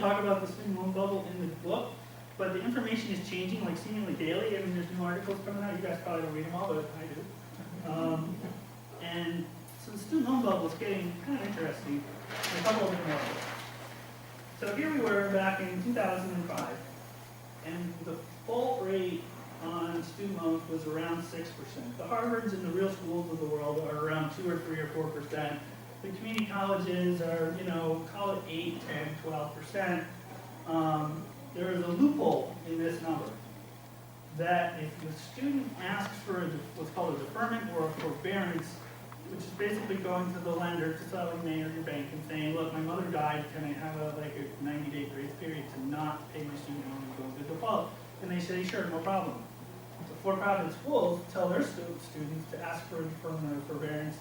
talk about the student loan bubble in the book, but the information is changing like seemingly daily. I mean, there's new articles coming out. You guys probably don't read them all, but I do. And so the student loan bubble is getting kind of interesting in a couple of different ways. So here we were back in 2005, and the default rate on student loans was around 6%. The Harvards and the real schools of the world are around 2 or 3 or 4%. The community colleges are, call it 8, 10, 12%. There is a loophole in this number that if the student asks for what's called a deferment or a forbearance, which is basically going to the lender, to Sallie Mae or your bank, and saying, look, my mother died, can I have a 90-day grace period to not pay my student loan and go into default? And they say, sure, no problem. The for-profit schools tell their students to ask for a deferment or forbearance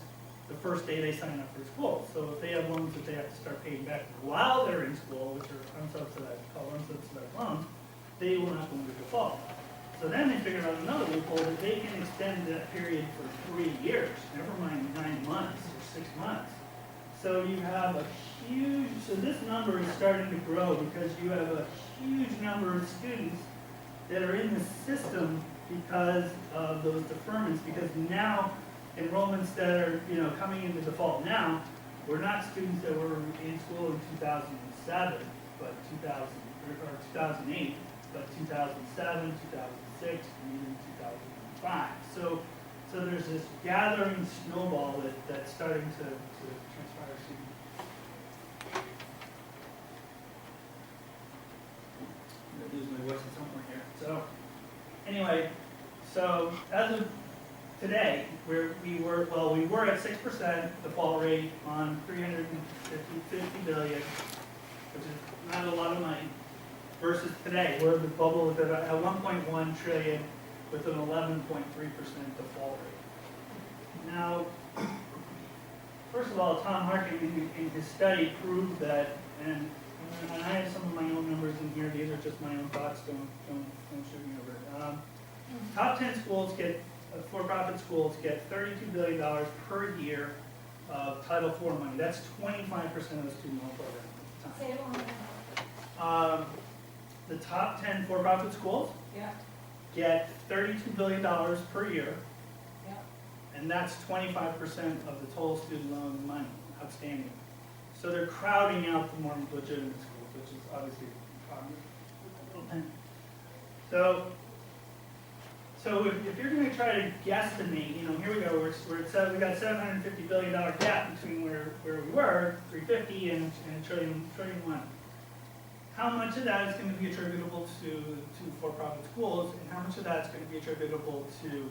the first day they sign up for school. So if they have loans that they have to start paying back while they're in school, which are called unsubsidized loans, they will not go into default. So then they figured out another loophole that they can extend that period for 3 years, never mind 9 months or 6 months. So you have so this number is starting to grow because you have a huge number of students that are in the system because of those deferments, because now enrollments that are coming into default now were not students that were in school in 2007, but 2008, but 2007, 2006, and even 2005. So there's this gathering snowball that's starting to transpire. I'm going to lose my voice at some point here. So anyway, so as of today, we were at 6% default rate on 350 billion, which is not a lot of money, versus today, where the bubble is at 1.1 trillion with an 11.3% default rate. Now, first of all, Tom Harkin in his study proved that, and I have some of my own numbers in here. These are just my own thoughts. Don't shoot me over. Top 10 schools for-profit schools get $32 billion per year of Title IV money. That's 25% of the student loan program. Say it one more time. The top 10 for-profit schools get $32 billion per year, and that's 25% of the total student loan money outstanding. So they're crowding out the more legitimate schools, which is obviously a problem. So if you're going to try to guesstimate, here we go, we got $750 billion gap between where we were, 350 and trillion one. How much of that is going to be attributable to for-profit schools, and how much of that is going to be attributable to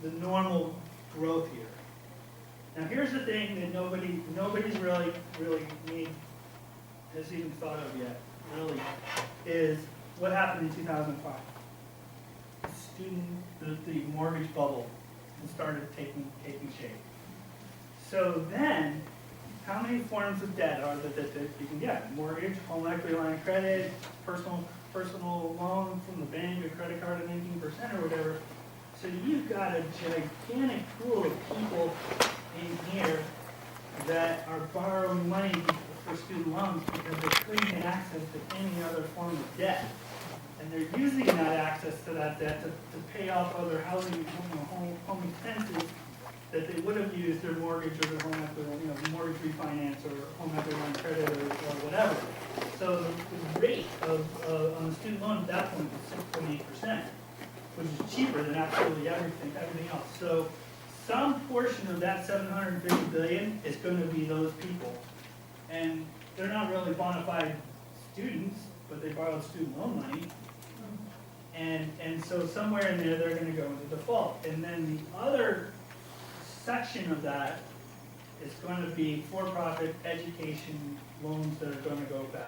the normal growth here? Now here's the thing that nobody's really has even thought of yet, really, is what happened in 2005. The mortgage bubble started taking shape. So then, how many forms of debt are that you can get? Mortgage, home equity line of credit, personal loan from the bank, a credit card at 19% or whatever. So you've got a gigantic pool of people in here that are borrowing money for student loans because they couldn't get access to any other form of debt. And they're using that access to that debt to pay off other housing, home expenses that they would have used their mortgage or their home equity, mortgage refinance or home equity line credit or whatever. So the rate on the student loan at that point was 6.8%, which is cheaper than absolutely everything else. So some portion of that $750 billion is going to be those people, and they're not really bona fide students, but they borrowed student loan money. And so somewhere in there, they're going to go into default. And then the other section of that is going to be for-profit education loans that are going to go back.